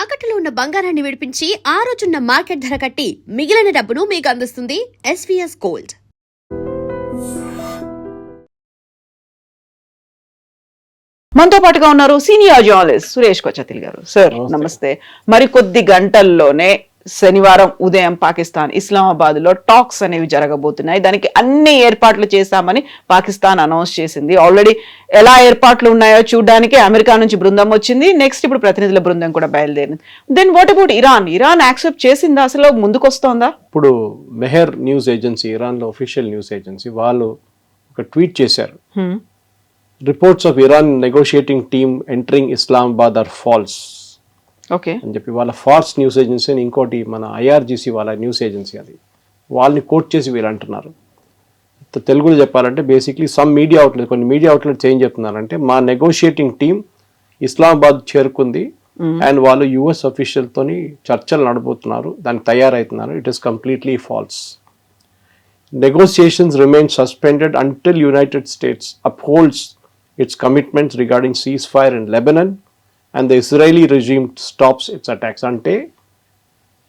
తాకట్టులో ఉన్న బంగారాన్ని విడిపించి ఆ రోజున్న మార్కెట్ ధర కట్టి మిగిలిన డబ్బును మీకు అందిస్తుంది ఎస్వీఎస్ గోల్డ్. మనతో పాటుగా ఉన్నారు సీనియర్ జర్నలిస్ట్ సురేష్ కొచ్చతిల్ గారు. సార్ నమస్తే. మరికొద్ది గంటల్లోనే శనివారం ఉదయం పాకిస్తాన్ ఇస్లామాబాద్ లో టాక్స్ అనేవి జరగబోతున్నాయి. దానికి అన్ని ఏర్పాట్లు చేశామని పాకిస్తాన్ అనౌన్స్ చేసింది. ఆల్రెడీ ఎలా ఏర్పాట్లు ఉన్నాయో చూడడానికి అమెరికా నుంచి బృందం వచ్చింది. నెక్స్ట్ ఇప్పుడు ప్రతినిధుల బృందం కూడా బయలుదేరింది. Then what about Iran? Iran accept చేసిందా? అసలు ముందుకొస్తోందా? ఇప్పుడు మెహర్ న్యూస్ ఏజెన్సీ, ఇరాన్ లో అఫీషియల్ న్యూస్ ఏజెన్సీ, వాళ్ళు ఒక ట్వీట్ చేశారు. Reports of Iran negotiating team entering Islamabad are false okay అని చెప్పి వాళ్ళ ఫాల్స్ న్యూస్ ఏజెన్సీ అని ఇంకోటి మన ఐఆర్జీసీ వాళ్ళ న్యూస్ ఏజెన్సీ, అది వాళ్ళని కోట్ చేసి వీళ్ళు అంటున్నారు. తెలుగులో చెప్పాలంటే బేసిక్లీ సమ్ మీడియా అవుట్లెట్, కొన్ని మీడియా అవుట్లెట్స్ ఏం చెప్తున్నారంటే మా నెగోషియేటింగ్ టీమ్ ఇస్లామాబాద్ చేరుకుంది అండ్ వాళ్ళు యుఎస్ అఫీషియల్ తోని చర్చలు నడబోతున్నారు, దానికి తయారవుతున్నారు. It is completely false. Negotiations remain suspended until United States upholds its commitments regarding ceasefire in Lebanon and the Israeli regime stops its attacks. అంటే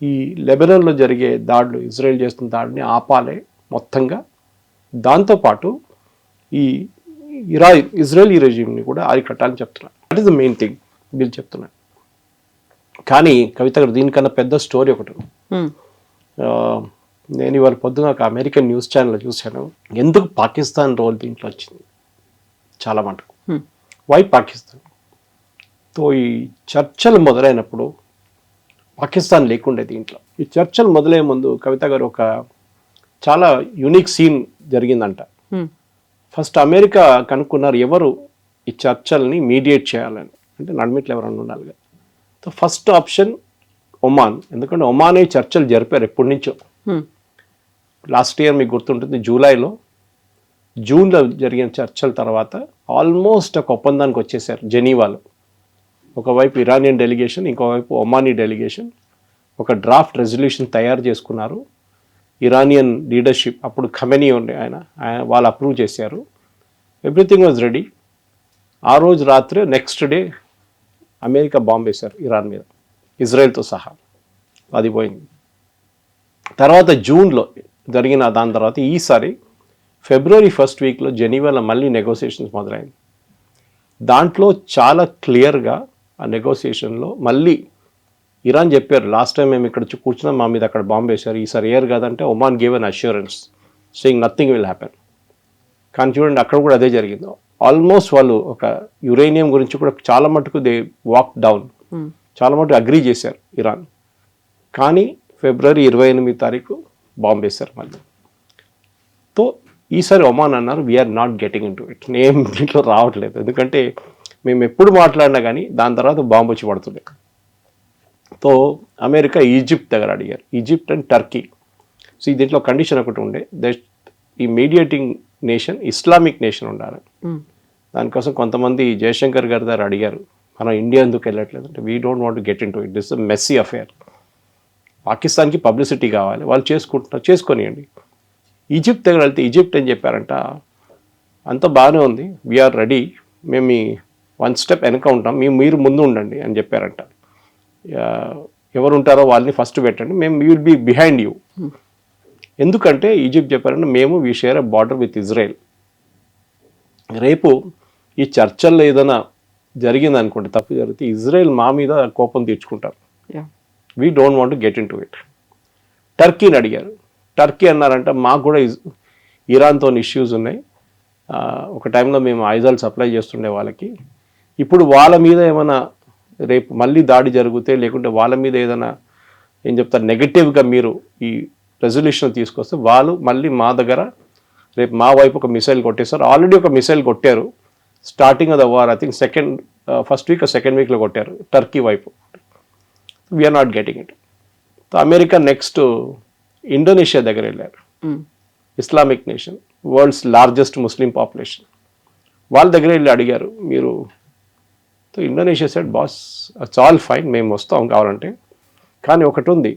ఈ లెబనాన్లో జరిగే దాడులు, ఇజ్రాయెల్ చేస్తున్న దాడిని ఆపాలి మొత్తంగా. దాంతోపాటు ఈ ఇజ్రాయలీ రెజ్యూమ్ని కూడా అరికట్టాలని చెప్తున్నారు. That is the main thing వీళ్ళు చెప్తున్నారు. కానీ కవిత గారు, దీనికన్నా పెద్ద స్టోరీ ఒకటి. నేను ఇవాళ పొద్దున ఒక అమెరికన్ న్యూస్ ఛానల్ చూశాను. ఎందుకు పాకిస్తాన్ రోల్ దీంట్లో వచ్చింది చాలా మటుకు. వై పాకిస్తాన్? తో ఈ చర్చలు మొదలైనప్పుడు పాకిస్తాన్ లేకుండే దీంట్లో. ఈ చర్చలు మొదలయ్యే ముందు కవిత గారు ఒక చాలా యూనిక్ సీన్ జరిగిందంట. ఫస్ట్ అమెరికా కనుక్కున్నారు ఎవరు ఈ చర్చల్ని మీడియేట్ చేయాలని, అంటే నడిమిట్లు ఎవరన్నా ఉండాలి. సో ఫస్ట్ ఆప్షన్ ఒమాన్, ఎందుకంటే ఒమానే చర్చలు జరిపారు ఎప్పటి నుంచో. లాస్ట్ ఇయర్ మీకు గుర్తుంటుంది, జూన్లో జరిగిన చర్చల తర్వాత ఆల్మోస్ట్ ఒక ఒప్పందానికి వచ్చేసారు జెనీవాలో. ఒకవైపు ఇరానియన్ డెలిగేషన్, ఇంకోవైపు ఒమానీ డెలిగేషన్ ఒక డ్రాఫ్ట్ రెజల్యూషన్ తయారు చేసుకున్నారు. ఇరానియన్ లీడర్షిప్, అప్పుడు ఖమెనీ ఉండే ఆయన వాళ్ళు అప్రూవ్ చేశారు. Everything was ready. ఆ రోజు రాత్రి నెక్స్ట్ డే అమెరికా బాంబ్ వేశారు ఇరాన్ మీద, ఇజ్రాయెల్తో సహా. అది పోయింది. తర్వాత జూన్లో జరిగిన దాని తర్వాత ఈసారి ఫిబ్రవరి ఫస్ట్ వీక్లో జెనీవాలో మళ్ళీ నెగోసియేషన్స్ మొదలైంది. దాంట్లో చాలా క్లియర్గా ఆ నెగోసియేషన్లో మళ్ళీ ఇరాన్ చెప్పారు, లాస్ట్ టైం మేము ఇక్కడ కూర్చున్నాం, మా మీద అక్కడ బాంబు వేశారు, ఈసారి ఏర్ కాదంటే Oman give an assurance saying nothing will happen. కానీ చూడండి, అక్కడ కూడా అదే జరిగింది. ఆల్మోస్ట్ వాళ్ళు ఒక యురేనియం గురించి కూడా చాలా మటుకు దే వాక్ డౌన్, చాలా మటుకు అగ్రీ చేశారు ఇరాన్. కానీ ఫిబ్రవరి 28 తారీఖు బాంబు వేశారు మళ్ళీ. తో ఈసారి ఒమాన్ అన్నారు we're not getting in to it, నేను దీంట్లో రావట్లేదు, ఎందుకంటే మేము ఎప్పుడు మాట్లాడినా కానీ దాని తర్వాత బాంబు వచ్చి పడుతుండే. తో అమెరికా ఈజిప్ట్ దగ్గర అడిగారు, ఈజిప్ట్ అండ్ టర్కీ. సో దీంట్లో కండిషన్ ఒకటి ఉండే, ఈ మీడియేటింగ్ నేషన్ ఇస్లామిక్ నేషన్ ఉండాలి. దానికోసం కొంతమంది జయశంకర్ గారి దగ్గర అడిగారు, మనం ఇండియా ఎందుకు వెళ్ళట్లేదు అంటే, we don't want get in to it, this is messy affair. పాకిస్తాన్కి పబ్లిసిటీ కావాలి, వాళ్ళు చేసుకుంటున్నారు, చేసుకొనియండి. ఈజిప్ట్ దగ్గర వెళ్తే ఈజిప్ట్ ఏం చెప్పారంట, అంత బాగానే ఉంది, వీఆర్ రెడీ, మేము మీ 1 స్టెప్ వెనక ఉంటాం, మీరు ముందు ఉండండి అని చెప్పారంట. ఎవరు ఉంటారో వాళ్ళని ఫస్ట్ పెట్టండి, మేము విల్ బీ బిహైండ్ యూ. ఎందుకంటే ఈజిప్ట్ చెప్పారంటే, మేము we share a border with Israel. రేపు ఈ చర్చల్లో ఏదైనా జరిగింది అనుకోండి, తప్పు జరిగితే ఇజ్రాయెల్ మా మీద కోపం తీర్చుకుంటారు. We don't want to get in to it. టర్కీని అడిగారు. టర్కీ అన్నారంట, మాకు కూడా ఇరాన్తో ఇష్యూస్ ఉన్నాయి, ఒక టైంలో మేము ఆయుధాలు సప్లై చేస్తుండే వాళ్ళకి, ఇప్పుడు వాళ్ళ మీద ఏమైనా రేపు మళ్ళీ దాడి జరిగితే, లేకుంటే వాళ్ళ మీద ఏదైనా ఏం చెప్తారు నెగటివ్గా మీరు ఈ రెజల్యూషన్ తీసుకొస్తే, వాళ్ళు మళ్ళీ మా దగ్గర రేపు మా వైపు ఒక మిసైల్ కొట్టేస్తారు. ఆల్రెడీ ఒక మిసైల్ కొట్టారు starting of the war, I think first week second వీక్లో కొట్టారు టర్కీ వైపు. We're not getting it. America next Indonesia దగ్గర వెళ్ళారు, Islamic nation, world's largest Muslim population. వాళ్ళ దగ్గర వెళ్ళి అడిగారు మీరు. Indonesia side boss it's all fine, మేము వస్తాం కావాలంటే, కానీ ఒకటి ఉంది,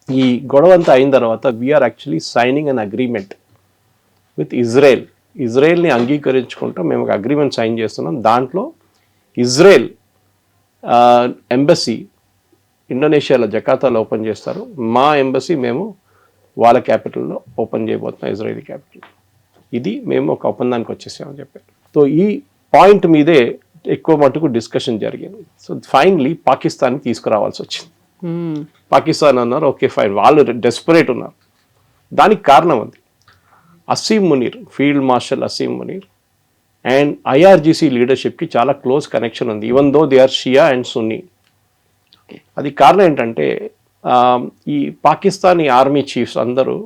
ఈ గొడవ అంతా అయిన తర్వాత we are actually signing an agreement with ఇజ్రాయెల్ని అంగీకరించుకుంటూ మేము ఒక అగ్రిమెంట్ సైన్ చేస్తున్నాం. దాంట్లో ఇజ్రాయెల్ ఎంబసీ ఇండోనేషియాలో జకార్తాలో ఓపెన్ చేస్తారు. మా ఎంబసీ మేము వాళ్ళ క్యాపిటల్లో ఓపెన్ చేయబోతున్నాం, ఇజ్రాయలీ క్యాపిటల్. ఇది మేము ఒక ఒప్పందానికి వచ్చేసామని చెప్పారు. సో ఈ పాయింట్ మీదే ఎక్కువ మటుకు డిస్కషన్ జరిగింది. సో ఫైనలీ పాకిస్తాన్ని తీసుకురావాల్సి వచ్చింది. పాకిస్తాన్ అన్నారు ఓకే ఫైన్, వాళ్ళు డెస్పరేట్ ఉన్నారు. దానికి కారణం అది Asim Munir, field marshal Asim Munir and IRGC లీడర్షిప్కి చాలా క్లోజ్ కనెక్షన్ ఉంది, even though they are Shia and Sunni. అది కారణం ఏంటంటే ఈ పాకిస్తానీ ఆర్మీ చీఫ్స్ అందరూ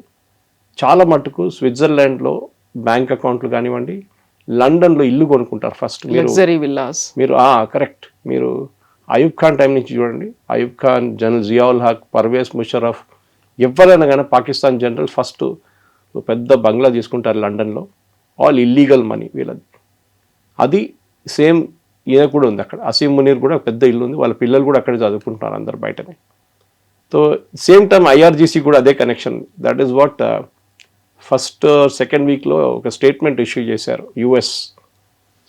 చాలా మటుకు స్విట్జర్లాండ్లో బ్యాంక్ అకౌంట్లు కానివ్వండి, లండన్లో ఇల్లు కొనుక్కుంటారు ఫస్ట్. మీరు కరెక్ట్. మీరు అయూబ్ ఖాన్ టైం నుంచి చూడండి, అయూబ్ ఖాన్, జనరల్ జియావుల్ హక్, పర్వేజ్ ముషరఫ్, ఎవరైనా కానీ పాకిస్తాన్ జనరల్ ఫస్ట్ పెద్ద బంగ్లా తీసుకుంటారు లండన్లో, ఆల్ ఇల్లీగల్ మనీ వీళ్ళది. అది సేమ్ ఈయన కూడా ఉంది అక్కడ. అసీం మునీర్ కూడా పెద్ద ఇల్లు ఉంది, వాళ్ళ పిల్లలు కూడా అక్కడే చదువుకుంటున్నారు అందరు బయటనే. సో సేమ్ టైం ఐఆర్జీసీ కూడా అదే connection. That is what first second వీక్లో ఒక స్టేట్మెంట్ ఇష్యూ చేశారు యుఎస్,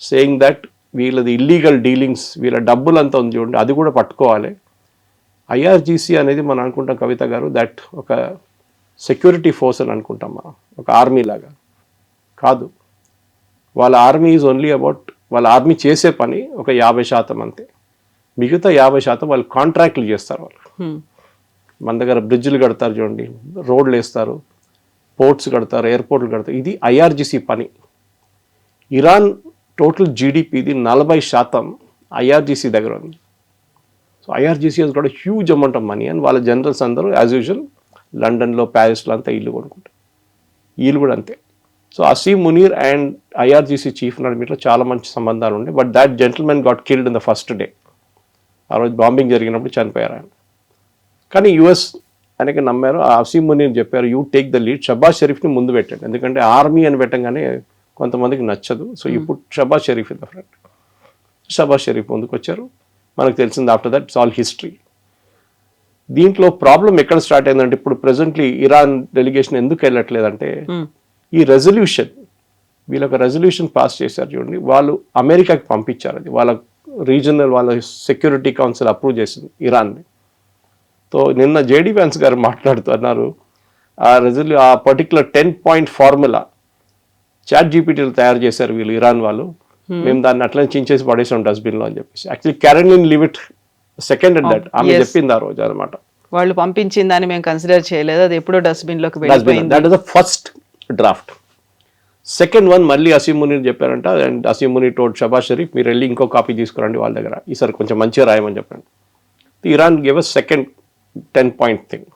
సేయింగ్ దట్ వీళ్ళది ఇల్లీగల్ డీలింగ్స్, వీళ్ళ డబ్బులంతా ఉంది చూడండి, అది కూడా పట్టుకోవాలి. ఐఆర్జీసీ అనేది మనం అనుకుంటాం కవిత గారు, దట్ ఒక సెక్యూరిటీ ఫోర్స్ అని అనుకుంటాం మనం, ఒక ఆర్మీ లాగా కాదు. వాళ్ళ ఆర్మీ ఈజ్ ఓన్లీ అబౌట్, వాళ్ళ ఆర్మీ చేసే పని ఒక 50% అంతే. మిగతా 50% వాళ్ళు కాంట్రాక్ట్లు చేస్తారు. వాళ్ళు మన దగ్గర బ్రిడ్జ్లు కడతారు చూడండి, రోడ్లు వేస్తారు, పోర్ట్స్ కడతారు, ఎయిర్పోర్ట్లు కడతారు, ఇది ఐఆర్జీసీ పని. ఇరాన్ టోటల్ జీడిపిది 40% ఐఆర్జీసీ దగ్గర ఉంది. So IRGC has got huge amount of money and వాళ్ళ జనరల్స్ అందరూ యాజ్ యూజువల్ లండన్లో, ప్యారిస్లో అంతా ఇల్లు కొనుక్కుంటారు, వీళ్ళు కూడా అంతే. So Asim Munir and IRGC chief నడిమిట్లో చాలా మంచి సంబంధాలు ఉండే. But that gentlemen got killed in the first day. ఆ రోజు బాంబింగ్ జరిగినప్పుడు చనిపోయారు ఆయన. కానీ యుఎస్ ఆయనకి నమ్మారు, ఆ అసీం మునీర్ చెప్పారు you take the lead, Shehbaz షరీఫ్ని ముందు పెట్టండి, ఎందుకంటే ఆర్మీ అని పెట్టంగానే కొంతమందికి నచ్చదు. సో ఇప్పుడు Shahbaz Sharif in the front. Shahbaz Sharif ముందుకు వచ్చారు. మనకు తెలిసింది after that it's all history. దీంట్లో ప్రాబ్లం ఎక్కడ స్టార్ట్ అయిందంటే, ఇప్పుడు ప్రెసెంట్లీ ఇరాన్ డెలిగేషన్ ఎందుకు వెళ్ళట్లేదంటే, ఈ రెజల్యూషన్, వీళ్ళొక రెజల్యూషన్ పాస్ చేశారు చూడండి, వాళ్ళు అమెరికాకి పంపించారు. అది వాళ్ళ రీజనల్, వాళ్ళ సెక్యూరిటీ కౌన్సిల్ అప్రూవ్ చేసింది ఇరాన్ని. సో నిన్న జేడీ వ్యాన్స్ గారు మాట్లాడుతున్నారు, ఆ పర్టికులర్ 10-point ఫార్ములా చాట్ జీపీటీలు తయారు చేశారు వీళ్ళు ఇరాన్ వాళ్ళు, మేము దాన్ని అట్లనే చించేసి పడేసాం డస్ట్బిన్లో అని చెప్పేసి. Actually Caroline leave it second and that ఆమె చెప్పింది ఆ రోజు అనమాట. వాళ్ళు పంపించిన దాన్ని మేము కన్సిడర్ చేయలేదు, అది ఎప్పుడో డస్ట్బిన్లోకి వెళ్ళిపోయింది. That is the first draft. Second one మళ్ళీ అసీం మునీర్ చెప్పారంట, అండ్ అసీం మునీర్ టోల్డ్ షబాజ్ షరీఫ్ మీరు వెళ్ళి ఇంకో కాపీ తీసుకురండి వాళ్ళ దగ్గర, ఈసారి కొంచెం మంచిగా రాయమని చెప్పండి. Iran gave a second 10-point thing.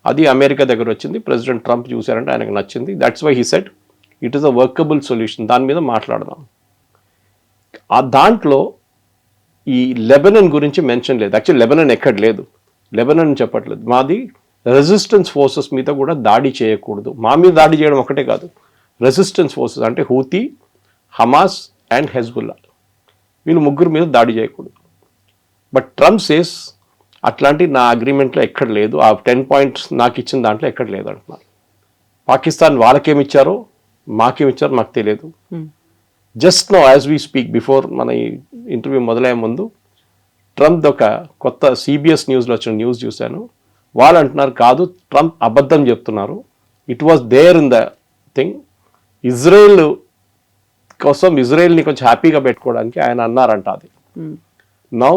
అది అమెరికా దగ్గర వచ్చింది, ప్రెసిడెంట్ ట్రంప్ చూశారంటే ఆయనకు నచ్చింది. That's why he said it is a workable solution, దాని మీద మాట్లాడదాం. ఆ దాంట్లో ఈ లెబనన్ గురించి మెన్షన్ లేదు. యాక్చువల్లీ లెబనన్ ఎక్కడ లేదు, లెబనన్ చెప్పట్లేదు. మాది రెసిస్టెన్స్ ఫోర్సెస్ మీద కూడా దాడి చేయకూడదు. మా మీద దాడి చేయడం ఒకటే కాదు, రెసిస్టెన్స్ ఫోర్సెస్ అంటే హూతీ, హమాస్ అండ్ హెజ్బుల్లా, వీళ్ళు ముగ్గురు మీద దాడి చేయకూడదు. బట్ ట్రంప్ సేస్ అట్లాంటి నా అగ్రిమెంట్లో ఎక్కడ లేదు, ఆ 10 points నాకు ఇచ్చిన దాంట్లో ఎక్కడ లేదు అంటున్నారు. పాకిస్తాన్ వాళ్ళకేమిచ్చారో మాకేమిచ్చారో మాకు తెలియదు. Just no as we speak, before మన ఈ ఇంటర్వ్యూ మొదలయ్యే ముందు ట్రంప్ ఒక కొత్త CBS న్యూస్లో వచ్చిన న్యూస్ చూశాను. వాళ్ళు అంటున్నారు కాదు, ట్రంప్ అబద్ధం చెప్తున్నారు, it was there in the thing. Israel కోసం, ఇజ్రాయెల్ని కొంచెం హ్యాపీగా పెట్టుకోవడానికి ఆయన అన్నారంట. అది నౌ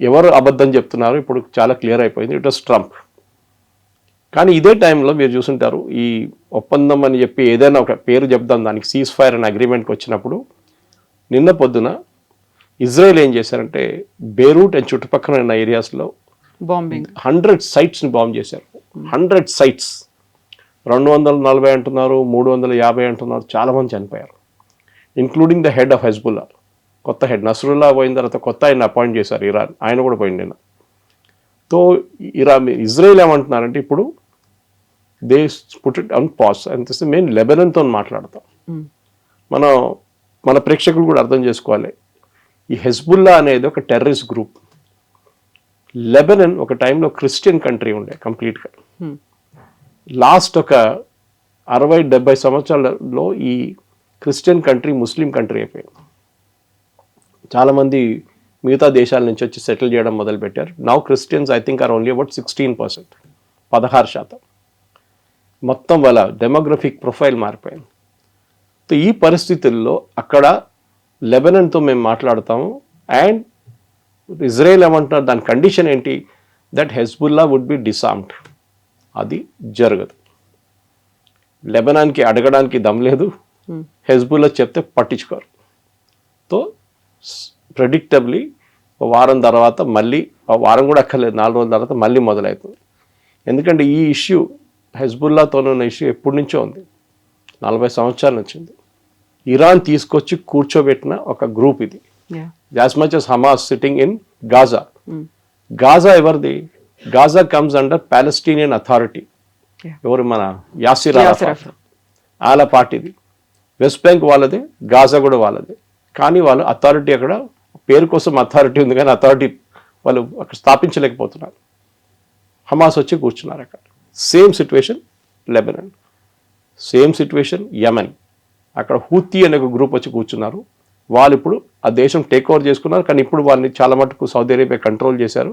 ఎవరు అబద్ధం చెప్తున్నారు ఇప్పుడు చాలా క్లియర్ అయిపోయింది, ఇట్ వాస్ ట్రంప్. కానీ ఇదే టైంలో మీరు చూసుంటారు, ఈ ఒప్పందం అని చెప్పి ఏదైనా ఒక పేరు చెప్దాం దానికి, సీజ్ ఫైర్ అనే అగ్రిమెంట్కి వచ్చినప్పుడు నిన్న పొద్దున ఇజ్రాయెల్ ఏం చేశారంటే బేరూట్ అండ్ చుట్టుపక్కల ఉన్న ఏరియాస్లో బాంబింగ్ 100 sites బాంబ్ చేశారు. 100 sites, 240 అంటున్నారు, 350 అంటున్నారు, చాలామంది చనిపోయారు, including the head of Hezbollah. కొత్త హెడ్ నస్రుల్లా పోయిన తర్వాత కొత్త ఆయన అపాయింట్ చేశారు ఇరాన్, ఆయన కూడా పోయింది నిన్న. సో ఇజ్రాయెల్ ఏమంటున్నారంటే ఇప్పుడు they put it on pause అని మేము లెబనన్తో మాట్లాడతాం. మన ప్రేక్షకులు కూడా అర్థం చేసుకోవాలి, ఈ హెజ్బుల్లా అనేది ఒక టెర్రరిస్ట్ గ్రూప్. లెబనన్ ఒక టైంలో క్రిస్టియన్ కంట్రీ ఉండే కంప్లీట్గా. లాస్ట్ ఒక 60-70 సంవత్సరాలలో ఈ క్రిస్టియన్ కంట్రీ ముస్లిం కంట్రీ అయిపోయింది. చాలామంది మిగతా దేశాల నుంచి వచ్చి సెటిల్ చేయడం మొదలుపెట్టారు. Now Christians I think are only about 16%, 16%. మొత్తం వాళ్ళ డెమోగ్రఫిక్ ప్రొఫైల్ మారిపోయింది. సో ఈ పరిస్థితుల్లో అక్కడ లెబనాన్తో మేము మాట్లాడతాము, అండ్ ఇజ్రాయెల్ ఏమంటున్నారు, దాని కండిషన్ ఏంటి, దట్ హెజ్బుల్లా వుడ్ బి డిసార్మ్డ్. అది జరగదు. లెబనాన్కి అడగడానికి దమ్ లేదు, హెజ్బుల్లా చెప్తే పట్టించుకోరు. తో ప్రెడిక్టబ్లీ వారం తర్వాత మళ్ళీ, వారం కూడా అక్కర్లేదు, 4 రోజుల తర్వాత మళ్ళీ మొదలవుతుంది. ఎందుకంటే ఈ ఇష్యూ హెజ్బుల్లాతో ఉన్న ఇష్యూ ఎప్పటి నుంచో ఉంది, 40 సంవత్సరాల నుంచి ఉంది. ఇరాన్ తీసుకొచ్చి కూర్చోబెట్టిన ఒక గ్రూప్ ఇది. As much as Hamas sitting in Gaza. Gaza ఎవరిది? Gaza comes under Palestinian authority. ఎవరు? మన యాసిర్ అరాఫాత్ వాళ్ళ పార్టీది. వెస్ట్ బ్యాంక్ వాళ్ళదే, గాజా కూడా వాళ్ళదే. కానీ వాళ్ళు అథారిటీ అక్కడ పేరు కోసం అథారిటీ ఉంది, కానీ అథారిటీ వాళ్ళు అక్కడ స్థాపించలేకపోతున్నారు. హమాస్ వచ్చి కూర్చున్నారు అక్కడ. Same situation Lebanon, same situation Yemen. అక్కడ హూతీ అనే ఒక గ్రూప్ వచ్చి కూర్చున్నారు. వాళ్ళు ఇప్పుడు ఆ దేశం టేక్ ఓవర్ చేసుకున్నారు, కానీ ఇప్పుడు వాళ్ళని చాలా మటుకు సౌదీ అరేబియా కంట్రోల్ చేశారు.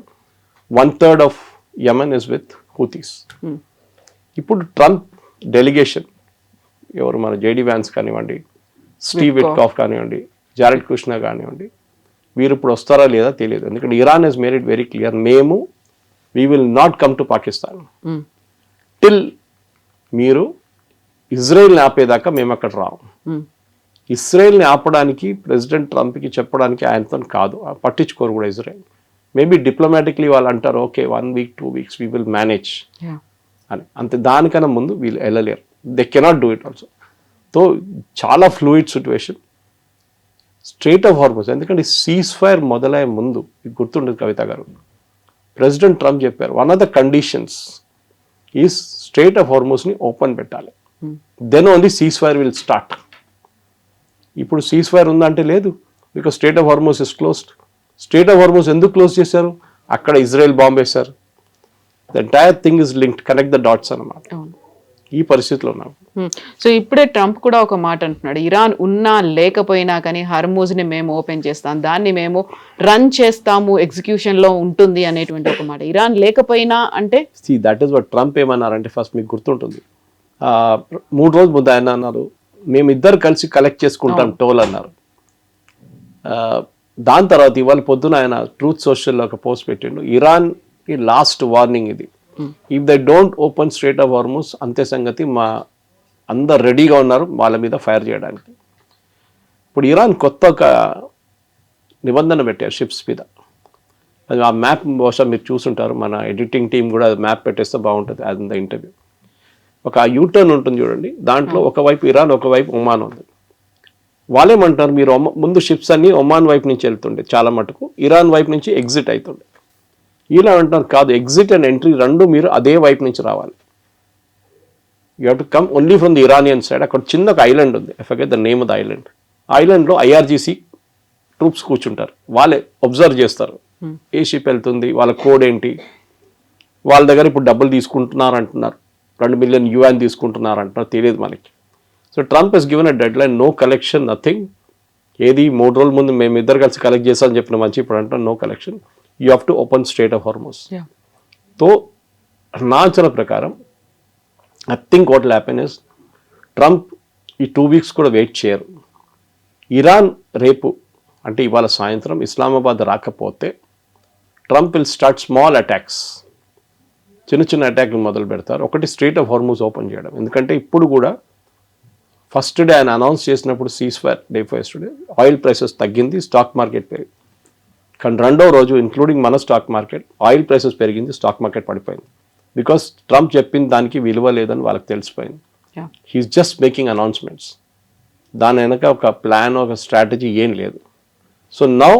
1/3 ఆఫ్ యమన్ ఇస్ విత్ హూతీస్. ఇప్పుడు ట్రంప్ డెలిగేషన్, ఎవరు మన జేడీ వ్యాన్స్ కానివ్వండి, స్టీవ్ విట్కాఫ్ కానివ్వండి, జారెడ్ కుష్నర్ కానివ్వండి, వీరు ఇప్పుడు వస్తారా లేదా తెలియదు. ఎందుకంటే Iran has made it very clear, మేము we will not come to Pakistan till మీరు ఇజ్రాయెల్ని ఆపేదాకా మేము అక్కడ రాము. ఇజ్రాయెల్ని ఆపడానికి ప్రెసిడెంట్ ట్రంప్కి చెప్పడానికి ఆయనతో కాదు, పట్టించుకోరు కూడా ఇజ్రాయెల్. మేబీ డిప్లొమాటిక్లీ వాళ్ళు అంటారు, okay 1 week 2 weeks we will manage అని, అంతే. దానికన్నా ముందు వీళ్ళు వెళ్ళలేరు. They cannot do it also. So చాలా fluid situation. Strait of Hormuz, ఎందుకంటే సీజ్ ఫైర్ మొదలయ్యే ముందు మీకు గుర్తుండదు కవిత గారు, ప్రెసిడెంట్ ట్రంప్ చెప్పారు, వన్ ఆఫ్ ద కండిషన్స్ ఈ స్ట్రైట్ ఆఫ్ హార్మోస్ని ఓపెన్ పెట్టాలి, then only ceasefire will start. ఇప్పుడు సీజ్ ఫైర్ ఉందంటే లేదు, because strait of Hormuz is closed. Straight of హార్మోస్ ఎందుకు క్లోజ్ చేశారు? అక్కడ ఇజ్రాయెల్ బాంబ్ వేశారు. The entire thing is linked, connect the dots అన్నమాట. ఈ పరిస్థితిలో ఉన్నాం. సో ఇప్పుడే ట్రంప్ కూడా ఒక మాట అంటున్నాడు, ఇరాన్ ఉన్నా లేకపోయినా కానీ హర్మూజ్ని మేము ఓపెన్ చేస్తాం, దాన్ని మేము రన్ చేస్తాము, ఎగ్జిక్యూషన్ లో ఉంటుంది అనేటువంటి ఒక మాట. ఇరాన్ లేకపోయినా అంటే దట్ ఈస్ వాట్ ట్రంప్ ఏమన్నారంటే, ఫస్ట్ మీకు గుర్తుంటుంది 3 రోజుల ముందు ఆయన అన్నారు, మేమిద్దరు కలిసి కలెక్ట్ చేసుకుంటాం టోల్ అన్నారు. దాని తర్వాత ఇవాళ పొద్దున ఆయన ట్రూత్ సోషల్లో ఒక పోస్ట్ పెట్టిండు, ఇరాన్ కి లాస్ట్ వార్నింగ్ ఇది, if they don't open strait of Hormuz అంతే సంగతి, మా అందరు రెడీగా ఉన్నారు వాళ్ళ మీద ఫైర్ చేయడానికి. ఇప్పుడు ఇరాన్ కొత్త ఒక నిబంధన పెట్టారు షిప్స్ మీద. ఆ మ్యాప్ బహుశా మీరు చూసుంటారు, మన ఎడిటింగ్ టీం కూడా మ్యాప్ పెట్టేస్తే బాగుంటుంది. అది ద ఇంటర్వ్యూ. ఒక యూటర్న్ ఉంటుంది చూడండి, దాంట్లో ఒకవైపు ఇరాన్, ఒకవైపు ఒమాన్ ఉంది. వాళ్ళేమంటారు, మీరు ముందు షిప్స్ అన్ని ఒమాన్ వైపు నుంచి వెళ్తుండే చాలా మటుకు, ఇరాన్ వైపు నుంచి ఎగ్జిట్ అవుతుండే. ఇలా అంటారు, కాదు, ఎగ్జిట్ అండ్ ఎంట్రీ రెండు మీరు అదే వైపు నుంచి రావాలి. You have to come only from the Iranian side. అక్కడ చిన్న ఒక ఐలాండ్ ఉంది, I forget the name of the island. ఐలాండ్లో ఐఆర్జీసీ ట్రూప్స్ కూర్చుంటారు, వాళ్ళే అబ్జర్వ్ చేస్తారు ఏ షిప్ వెళ్తుంది, వాళ్ళ కోడ్ ఏంటి, వాళ్ళ దగ్గర ఇప్పుడు డబ్బులు తీసుకుంటున్నారు అంటున్నారు, $2 మిలియన్ తీసుకుంటున్నారు అంటున్నారు, తెలియదు మనకి. So Trump has given a deadline, no collection, nothing. ఏది 3 రోజుల ముందు మేము ఇద్దరు కలిసి కలెక్ట్ చేస్తామని చెప్పిన మంచి, ఇప్పుడు అంటారు no collection, you have to open strait of Hormuz. So నా అంచనా ప్రకారం I think what will happen is, Trump ఈ 2 వీక్స్ కూడా వెయిట్ చేయరు. ఇరాన్ రేపు అంటే ఇవాళ సాయంత్రం ఇస్లామాబాద్ రాకపోతే Trump will start small attacks, చిన్న చిన్న అటాక్లు మొదలు పెడతారు. ఒకటి స్ట్రైట్ ఆఫ్ హార్మూజ్ ఓపెన్ చేయడం, ఎందుకంటే ఇప్పుడు కూడా ఫస్ట్ డే ఆయన అనౌన్స్ చేసినప్పుడు cease fire day first day oil prices తగ్గింది, స్టాక్ మార్కెట్ పెరిగింది. కానీ రెండో రోజు ఇంక్లూడింగ్ మన స్టాక్ మార్కెట్ ఆయిల్ ప్రైసెస్ పెరిగింది, స్టాక్ మార్కెట్ పడిపోయింది. బికాస్ ట్రంప్ చెప్పిన దానికి విలువ లేదని వాళ్ళకి తెలిసిపోయింది. హీఈస్ జస్ట్ మేకింగ్ అనౌన్స్మెంట్స్, దాని వెనక ఒక ప్లాన్, ఒక స్ట్రాటజీ ఏం లేదు. సో నౌ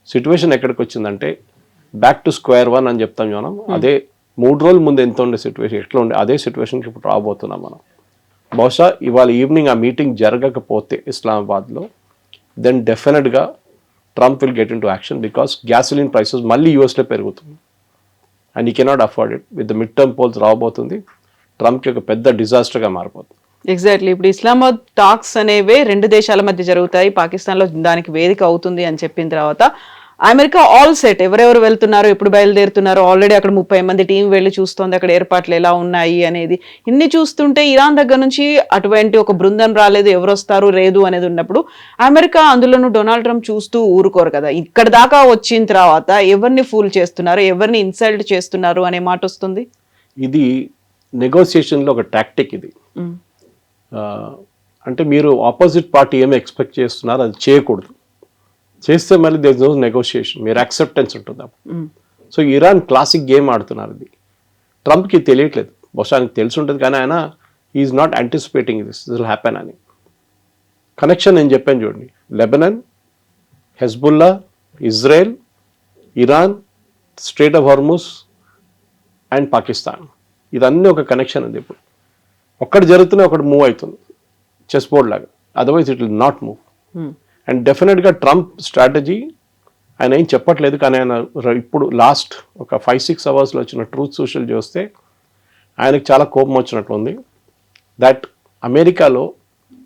సిచ్యువేషన్ ఎక్కడికి వచ్చిందంటే బ్యాక్ టు స్క్వేర్ వన్ అని చెప్తాం మనం. అదే 3 రోజుల ముందు ఎంత ఉండే సిచ్యువేషన్, ఎట్లా ఉండే అదే సిచ్యువేషన్కి ఇప్పుడు రాబోతున్నాం మనం. బహుశా ఇవాళ ఈవినింగ్ ఆ మీటింగ్ జరగకపోతే ఇస్లామాబాద్లో, దెన్ డెఫినెట్గా Trump will get in to action, because gasoline prices మళ్ళీ యూఎస్లో పెరుగుతుంది and he cannot afford it. With the mid term polls రాబోతుంది, ట్రంప్కి ఒక పెద్ద డిజాస్టర్గా మారిపోతుంది. ఎగ్జాక్ట్లీ. ఇప్పుడు ఇస్లామాబాద్ టాక్స్ అనేవే 2 దేశాల మధ్య జరుగుతాయి, పాకిస్తాన్లో దానికి వేదిక అవుతుంది అని చెప్పిన తర్వాత అమెరికా ఆల్ సెట్, ఎవరెవరు వెళ్తున్నారు, ఎప్పుడు బయలుదేరుతున్నారు, ఆల్రెడీ అక్కడ 30 మంది టీం వెళ్ళి చూస్తోంది అక్కడ ఏర్పాట్లు ఎలా ఉన్నాయి అనేది. ఇన్ని చూస్తుంటే ఇరాన్ దగ్గర నుంచి అటువంటి ఒక బృందం రాలేదు, ఎవరు వస్తారు లేదు అనేది ఉన్నప్పుడు అమెరికా, అందులోనూ డొనాల్డ్ ట్రంప్ చూస్తూ ఊరుకోరు కదా. ఇక్కడ దాకా వచ్చిన తర్వాత ఎవరిని ఫూల్ చేస్తున్నారు, ఎవరిని ఇన్సల్ట్ చేస్తున్నారు అనే మాట వస్తుంది. ఇది నెగోసియేషన్లో ఒక టాక్టిక్ ఇది. అంటే మీరు ఆపోజిట్ పార్టీ ఏమి ఎక్స్పెక్ట్ చేస్తున్నారు అది చేయకూడదు. చేస్తే మళ్ళీ దేర్ ఇస్ నో నెగోషియేషన్, మీరు యాక్సెప్టెన్స్ ఉంటుంది అప్పుడు. సో ఇరాన్ క్లాసిక్ గేమ్ ఆడుతున్నారు. ఇది ట్రంప్కి తెలియట్లేదు, బహుశా ఆయనకి తెలిసి ఉంటుంది, కానీ ఆయన is not anticipating this will happen అని. కనెక్షన్ నేను చెప్పాను చూడండి, Lebanon, Hezbollah, Israel, Iran, straight of Hormuz and Pakistan, ఇదన్నీ ఒక కనెక్షన్ ఉంది. ఇప్పుడు ఒక్కటి జరుగుతూనే ఒకటి మూవ్ అవుతుంది, చెస్ బోర్డ్ లాగా, otherwise it will not move. And డెఫినెట్గా ట్రంప్ స్ట్రాటజీ ఆయన ఏం చెప్పట్లేదు, కానీ ఆయన ఇప్పుడు లాస్ట్ ఒక 5-6 అవర్స్లో వచ్చిన ట్రూత్ సోషల్ చూస్తే ఆయనకు చాలా కోపం వచ్చినట్లుంది. దట్ అమెరికాలో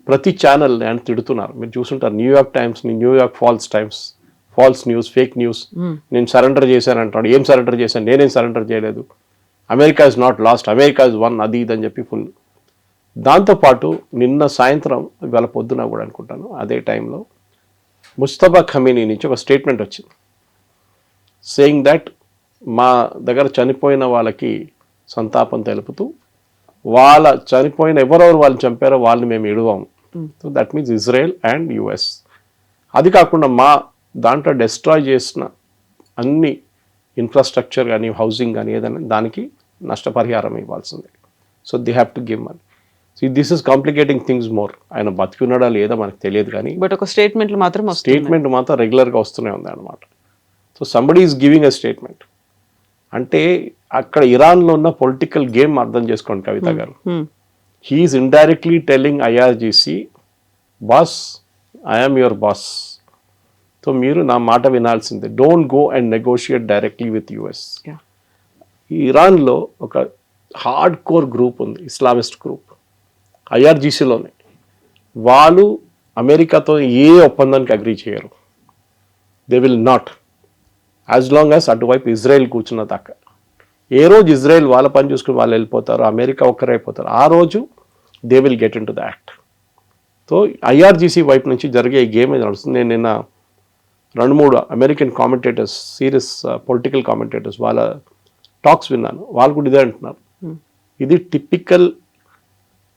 ప్రతి ఛానల్ని ఆయన తిడుతున్నారు. మీరు చూసుంటారు, న్యూయార్క్ టైమ్స్ని New York falls news, fake news, నేను సరెండర్ చేశాను అంటాడు. ఏం సరెండర్ చేశాను, నేనేం సరెండర్ చేయలేదు, America is not lost, America is one, అది ఇది అని చెప్పి ఫుల్. దాంతోపాటు నిన్న సాయంత్రం, ఇవాళ పొద్దున కూడా అనుకుంటాను, అదే టైంలో ముస్తఫా ఖమీనీ నుంచి ఒక స్టేట్మెంట్ వచ్చింది, సేయింగ్ దట్ మా దగ్గర చనిపోయిన వాళ్ళకి సంతాపం తెలుపుతూ వాళ్ళ చనిపోయిన ఎవరెవరు వాళ్ళు చంపారో వాళ్ళని మేము ఇడవాము. So that means Israel and US. అది కాకుండా మా దాంట్లో డిస్ట్రాయ్ చేసిన అన్ని ఇన్ఫ్రాస్ట్రక్చర్ కానీ హౌసింగ్ కానీ ఏదైనా దానికి నష్టపరిహారం ఇవ్వాల్సిందే. So they have to give money. So this is complicating things more. ఆయన బతికున్నాడా లేదా మనకు తెలియదు, కానీ బట్ ఒక స్టేట్మెంట్ మాత్రం రెగ్యులర్గా వస్తూనే ఉంది అనమాట. So somebody is giving a statement. అంటే అక్కడ ఇరాన్లో ఉన్న పొలిటికల్ గేమ్ అర్థం చేసుకోండి Kavitha garu. He's indirectly telling IRGC, boss I'm your boss, so మీరు నా మాట వినాల్సిందే, don't go and negotiate directly with US. ఇరాన్లో ఒక హార్డ్ కోర్ గ్రూప్ ఉంది, ఇస్లామిస్ట్ గ్రూప్, ఐఆర్జీసీలోనే. వాళ్ళు అమెరికాతో ఏ ఒప్పందానికి అగ్రీ చేయరు. They will not, as long as అటువైపు ఇజ్రాయెల్ కూర్చున్న దాకా. ఏ రోజు ఇజ్రాయెల్ వాళ్ళ పని చూసుకుని వాళ్ళు వెళ్ళిపోతారు, అమెరికా ఒక్కరైపోతారు, ఆ రోజు they will get in to the act. So IRGC వైపు నుంచి జరిగే ఈ గేమ్ నడుస్తుంది. నేను నిన్న 2-3 American commentators, serious political commentators వాళ్ళ టాక్స్ విన్నాను. వాళ్ళు కూడా ఇదే అంటున్నారు, ఇది టిపికల్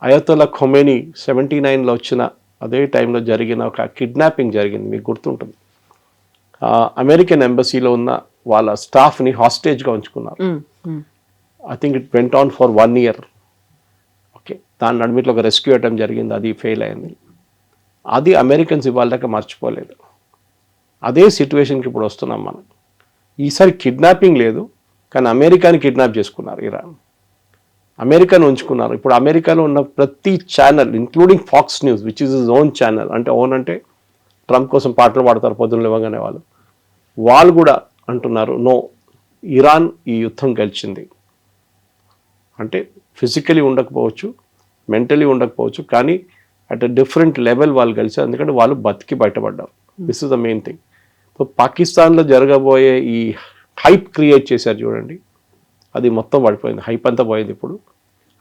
అయతొల్లా ఖొమేనీ 79లో వచ్చిన అదే టైంలో జరిగిన ఒక కిడ్నాపింగ్ జరిగింది, మీకు గుర్తుంటుంది. అమెరికన్ ఎంబసీలో ఉన్న వాళ్ళ స్టాఫ్ని హాస్టేజ్గా ఉంచుకున్నారు. I think it went on for 1 year. Okay, దాని నడిమిట్లో ఒక రెస్క్యూ అటెంప్ట్ జరిగింది, అది ఫెయిల్ అయింది. అది అమెరికన్స్ ఇవాళ దాకా మర్చిపోలేదు. అదే సిచ్యువేషన్కి ఇప్పుడు వస్తున్నాం మనం. ఈసారి కిడ్నాపింగ్ లేదు, కానీ అమెరికాని కిడ్నాప్ చేసుకున్నారు ఇరాన్, అమెరికాను ఉంచుకున్నారు. ఇప్పుడు అమెరికాలో ఉన్న ప్రతి channel including Fox News which is is own channel, అంటే ఓన్ అంటే ట్రంప్ కోసం పాటలు పాడతారు పొద్దున్న లేవగానే వాళ్ళు కూడా అంటున్నారు, నో, ఇరాన్ ఈ యుద్ధం గెలిచింది. అంటే ఫిజికలీ ఉండకపోవచ్చు, మెంటలీ ఉండకపోవచ్చు, కానీ అట్ ఎ డిఫరెంట్ లెవెల్ వాళ్ళు గెలిచారు, ఎందుకంటే వాళ్ళు బతికి బయటపడ్డారు. This is the main thing. So పాకిస్తాన్లో జరగబోయే ఈ హైప్ క్రియేట్ చేశారు చూడండి, అది మొత్తం పడిపోయింది, హైప్ అంతా పోయింది. ఇప్పుడు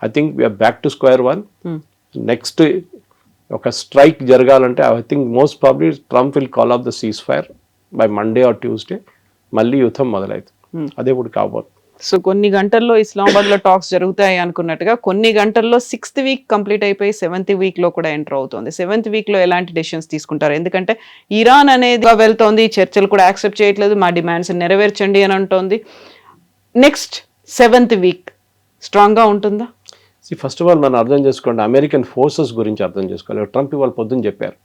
I think we're back to square one. Next ఒక స్ట్రైక్ జరగాలంటే I think most probably Trump will call off the ceasefire by Monday or Tuesday. మళ్ళీ యుద్ధం మొదలవుతుంది, అదే ఇప్పుడు కాబోతుంది. సో కొన్ని గంటల్లో ఇస్లామాబాద్లో టాక్స్ జరుగుతాయి అనుకున్నట్టుగా కొన్ని గంటల్లో 6th వీక్ కంప్లీట్ అయిపోయి 7th వీక్లో కూడా ఎంటర్ అవుతుంది. 7th వీక్లో ఎలాంటి డెసిషన్స్ తీసుకుంటారు? ఎందుకంటే ఇరాన్ అనేది వెళ్తోంది, చర్చలు కూడా యాక్సెప్ట్ చేయట్లేదు, మా డిమాండ్స్ నెరవేర్చండి అని అంటోంది. నెక్స్ట్ 7th వీక్ స్ట్రాంగ్గా ఉంటుందా? ఫస్ట్ ఆఫ్ ఆల్ మనం అర్థం చేసుకోండి, అమెరికన్ ఫోర్సెస్ గురించి అర్థం చేసుకోవాలి. ట్రంప్ ఇవాళ పొద్దున్న చెప్పారు,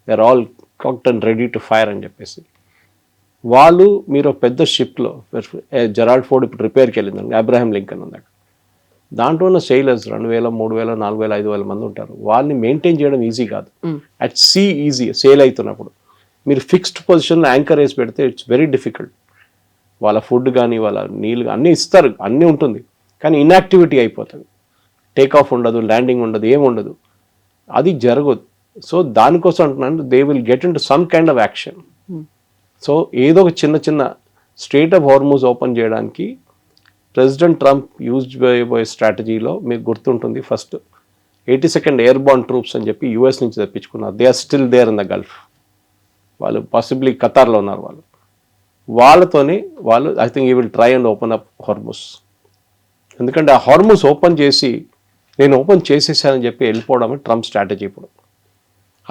they are all cocked and ready to fire అని చెప్పేసి. వాళ్ళు మీరు పెద్ద షిప్లో జెరాల్డ్ ఫోర్డ్ ఇప్పుడు రిపేర్కి వెళ్ళిందండి, అబ్రహాం లింకన్ ఉంది అక్కడ, దాంట్లో ఉన్న సెయిలర్స్ 2,000, 3,000, 4,000, 5,000 మంది ఉంటారు. వాళ్ళని మెయింటైన్ చేయడం ఈజీ కాదు. అట్ సీ ఈజీ, సేల్ అవుతున్నప్పుడు మీరు ఫిక్స్డ్ పొజిషన్లో యాంకర్ వేసి పెడితే ఇట్స్ వెరీ డిఫికల్ట్. వాళ్ళ ఫుడ్ కానీ వాళ్ళ నీళ్ళు అన్నీ ఇస్తారు, అన్నీ ఉంటుంది, కానీ ఇన్యాక్టివిటీ అయిపోతుంది, టేక్ ఆఫ్ ఉండదు, ల్యాండింగ్ ఉండదు, ఏముండదు, అది జరగదు. సో దానికోసం అంటున్నాను, they will get in to some kind of action. So ఏదో ఒక చిన్న చిన్న స్ట్రేట్ ఆఫ్ హార్మూజ్ ఓపెన్ చేయడానికి ప్రెసిడెంట్ ట్రంప్ యూజ్ చేయబోయే స్ట్రాటజీలో మీకు గుర్తుంటుంది, ఫస్ట్ 82nd ఎయిర్బార్న్ ట్రూప్స్ అని చెప్పి యూఎస్ నుంచి తెప్పించుకున్నారు. They are still there in the Gulf. వాళ్ళు పాసిబ్లీ ఖతార్లో ఉన్నారు. వాళ్ళతోనే వాళ్ళు I think you will try and open up Hormuz. ఎందుకంటే ఆ హార్మూస్ ఓపెన్ చేసి నేను ఓపెన్ చేసేసానని చెప్పి వెళ్ళిపోవడమే ట్రంప్ స్ట్రాటజీ ఇప్పుడు.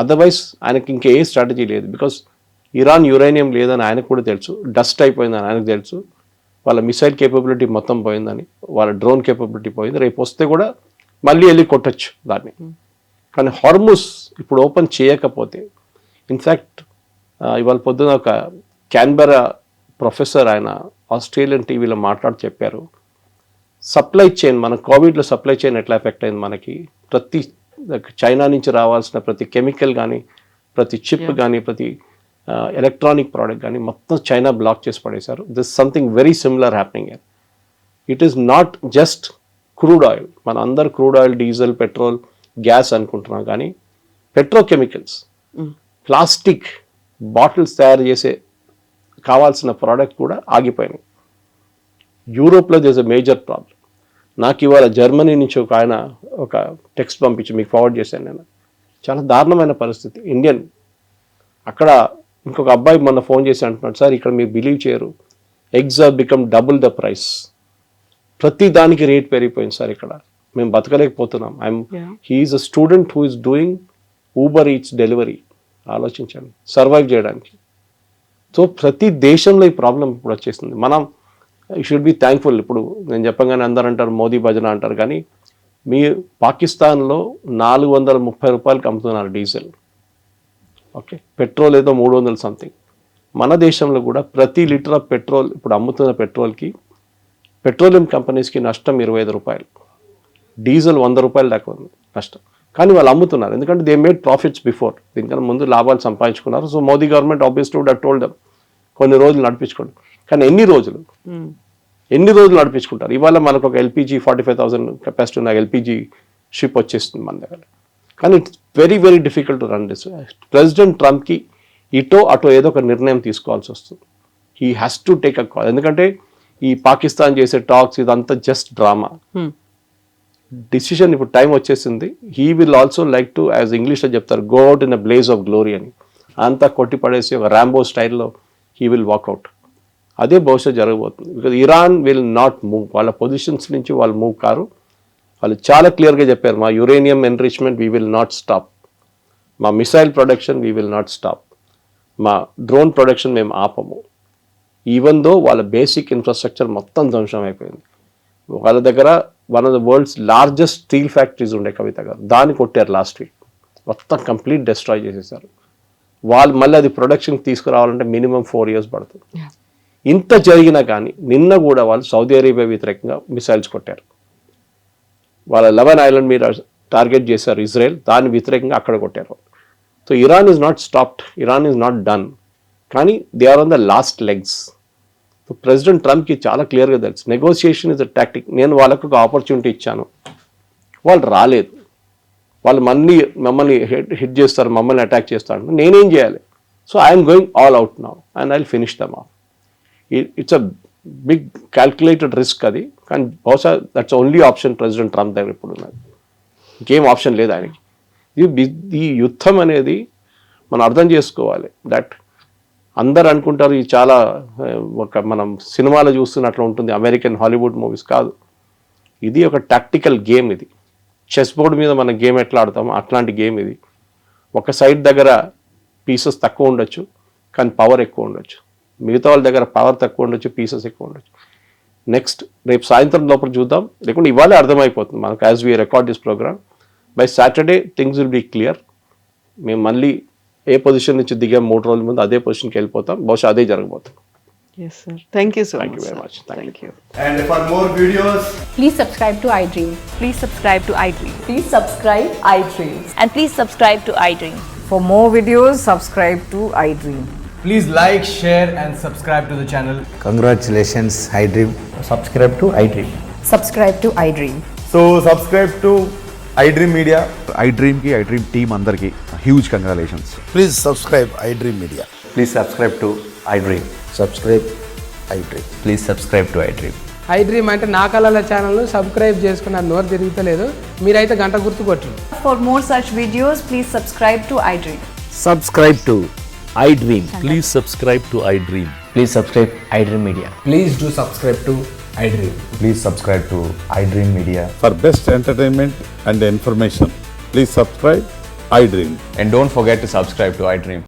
అదర్వైజ్ ఆయనకి ఇంకే స్ట్రాటజీ లేదు. బికాస్ ఇరాన్ యురేనియం లేదని ఆయనకు కూడా తెలుసు, డస్ట్ అయిపోయిందని ఆయనకు తెలుసు, వాళ్ళ మిసైల్ కేపబిలిటీ మొత్తం పోయిందని, వాళ్ళ డ్రోన్ కేపబిలిటీ పోయింది. రేపు వస్తే కూడా మళ్ళీ వెళ్ళి కొట్టచ్చు దాన్ని. కానీ హార్మూస్ ఇప్పుడు ఓపెన్ చేయకపోతే, ఇన్ఫ్యాక్ట్ ఇవాళ పొద్దున ఒక క్యాన్బెరా ప్రొఫెసర్ ఆయన ఆస్ట్రేలియన్ టీవీలో మాట్లాడి చెప్పారు, సప్లై చైన్ మన కోవిడ్లో సప్లై చైన్ ఎట్లా ఎఫెక్ట్ అయింది మనకి, ప్రతి చైనా నుంచి రావాల్సిన ప్రతి కెమికల్ కానీ, ప్రతి చిప్ కానీ, ప్రతి ఎలక్ట్రానిక్ ప్రోడక్ట్ కానీ మొత్తం చైనా బ్లాక్ చేసి పడేశారు. This something very similar happening here. It is not just crude oil. మన అందరు crude oil, diesel, petrol, gas అనుకుంటున్నాం, కానీ పెట్రోకెమికల్స్, ప్లాస్టిక్ బాటిల్స్ తయారు చేసే కావాల్సిన ప్రోడక్ట్ కూడా ఆగిపోయినాయి. యూరోప్లో దిస్ ఎ మేజర్ ప్రాబ్లం. నాకు ఇవాళ జర్మనీ నుంచి ఒక ఆయన ఒక టెక్స్ట్ పంపించి మీకు ఫార్వర్డ్ చేశాను నేను. చాలా దారుణమైన పరిస్థితి. ఇండియన్ అక్కడ ఇంకొక అబ్బాయి మొన్న ఫోన్ చేసి అంటున్నాడు, సార్ ఇక్కడ మీరు బిలీవ్ చేయరు, eggs are become double the price. ప్రతి దానికి రేట్ పెరిగిపోయింది సార్, ఇక్కడ మేము బతకలేకపోతున్నాం. He's a student who is doing Uber Eats delivery. ఆలోచించండి, సర్వైవ్ చేయడానికి. సో ప్రతి దేశంలో ఈ ప్రాబ్లం ఇప్పుడు వచ్చేసింది. మనం యూ షుడ్ బి థ్యాంక్ఫుల్. ఇప్పుడు నేను చెప్పగానే అందరూ అంటారు మోదీ భజన అంటారు, కానీ మీ పాకిస్తాన్లో 430 రూపాయలకి అమ్ముతున్నారు డీజిల్. ఓకే, పెట్రోల్ ఏదో 300 సంథింగ్. మన దేశంలో కూడా ప్రతి లీటర్ ఆఫ్ పెట్రోల్ ఇప్పుడు అమ్ముతున్న పెట్రోల్కి పెట్రోలియం కంపెనీస్కి నష్టం 25 రూపాయలు, డీజిల్ 100 రూపాయలు దాకా ఉంది నష్టం. కానీ వాళ్ళు అమ్ముతున్నారు ఎందుకంటే దే మేడ్ ప్రాఫిట్స్ బిఫోర్, దీనికన్నా ముందు లాభాలు సంపాదించుకున్నారు. So Modi government obviously would have told them కొన్ని రోజులు నడిపించుకోండి. కానీ ఎన్ని రోజులు నడిపించుకుంటారు? ఇవాళ మనకు ఒక ఎల్పిజి 45,000 కెపాసిటీ ఉన్న ఎల్పిజి షిప్ వచ్చేస్తుంది మన దగ్గర. కానీ it's very very difficult to run this. President ట్రంప్కి ఇటో అటో ఏదో ఒక నిర్ణయం తీసుకోవాల్సి వస్తుంది. He has to take a call. ఎందుకంటే ఈ పాకిస్తాన్ చేసే టాక్స్ ఇదంతా జస్ట్ డ్రామా. డిసిషన్ ఇప్పుడు టైం వచ్చేసింది. He will also like to, as ఇంగ్లీష్లో చెప్తారు, go out in a blaze of glory అని. అంతా కొట్టి పడేసి ఒక ర్యాంబో స్టైల్లో హీ విల్ వాక్అవుట్. అదే బహుశా జరగబోతుంది. Because Iran will not move. వాళ్ళ పొజిషన్స్ నుంచి వాళ్ళు మూవ్ కారు. వాళ్ళు చాలా క్లియర్గా చెప్పారు, మా uranium enrichment we will not stop, మా missile production we will not stop, మా డ్రోన్ ప్రొడక్షన్ మేము ఆపము. ఈవెన్ దో వాళ్ళ బేసిక్ ఇన్ఫ్రాస్ట్రక్చర్ మొత్తం ధ్వంసం అయిపోయింది. వాళ్ళ దగ్గర one of the world's largest steel factories ఉండే కవిత గారు, దాన్ని కొట్టారు లాస్ట్ వీక్. మొత్తం కంప్లీట్ డిస్ట్రాయ్ చేసేసారు. వాళ్ళు మళ్ళీ అది ప్రొడక్షన్కి తీసుకురావాలంటే మినిమం 4 years పడుతుంది. ఇంత జరిగినా కానీ నిన్న కూడా వాళ్ళు సౌదీ అరేబియా వ్యతిరేకంగా మిసైల్స్ కొట్టారు. వాళ్ళ 11 ఐలాండ్ మీద టార్గెట్ చేశారు ఇజ్రాయెల్, దాని వ్యతిరేకంగా అక్కడ కొట్టారు. So Iran is not stopped, Iran is not done, కానీ they are on the last legs. So president ట్రంప్కి చాలా క్లియర్గా తెలుసు, నెగోసియేషన్ ఇస్ అ టాక్టిక్. నేను వాళ్ళకు ఒక ఆపర్చునిటీ ఇచ్చాను, వాళ్ళు రాలేదు, వాళ్ళు మమ్మల్ని హిట్ చేస్తారు, మమ్మల్ని అటాక్ చేస్తారు, నేనేం చేయాలి? So I'm going all out now and I will finish them off. It's a big calculated risk అది, కానీ బహుశా that's only option President Trump దగ్గర ఇప్పుడు ఉన్నది. ఇంకేం ఆప్షన్ లేదు ఆయనకి. ఈ యుద్ధం అనేది మనం అర్థం చేసుకోవాలి. దట్ అందరు అనుకుంటారు ఇది చాలా ఒక మనం సినిమాలో చూస్తున్నట్లు ఉంటుంది, అమెరికన్ హాలీవుడ్ మూవీస్ కాదు. ఇది ఒక టాక్టికల్ గేమ్. ఇది చెస్ బోర్డ్ మీద మన గేమ్ ఎట్లా ఆడతామో అట్లాంటి గేమ్ ఇది. ఒక సైడ్ దగ్గర పీసెస్ తక్కువ ఉండొచ్చు, కానీ పవర్ ఎక్కువ ఉండొచ్చు. మిగతా వాళ్ళ దగ్గర పవర్ తక్కువ ఉండొచ్చు, పీసెస్ ఎక్కువ ఉండొచ్చు. నెక్స్ట్ రేపు సాయంత్రం లోపల చూద్దాం, లేకుంటే ఇవాళే అర్థమైపోతుంది మనకు. As we record this program, by Saturday things will be clear. మేము మళ్ళీ ఏ పొజిషన్ నుంచి దిగాం 3 రోజుల ముందు అదే పొజిషన్కి వెళ్ళిపోతాం. బహుశా అదే జరగబోతుంది. Yes, sir. Thank you so Thank you much. very much. Thank you. And for more videos, Please subscribe to iDream. Please subscribe to iDream. Please subscribe iDream. And please subscribe to iDream. For more videos, subscribe to iDream. please like, share and subscribe to the channel. Congratulations, iDream. Subscribe to iDream. Subscribe to iDream. So subscribe to iDream Media. iDream ki iDream team అందరికి huge congratulations. Please subscribe iDream Media. Please subscribe to iDream. Subscribe iDream. Please subscribe to iDream. I dream అంటే నా కళల ఛానల్ను subscribe చేసుకున్న నోరు తిరుగుతలేదు, మీరైతే గంట గుర్తు కొట్టండి. For more such videos, please subscribe to iDream. Subscribe to iDream. Please subscribe to iDream. Please subscribe iDream Media. Please do subscribe to iDream. Please subscribe to iDream Media. For best entertainment and information, please subscribe iDream. And don't forget to subscribe to iDream.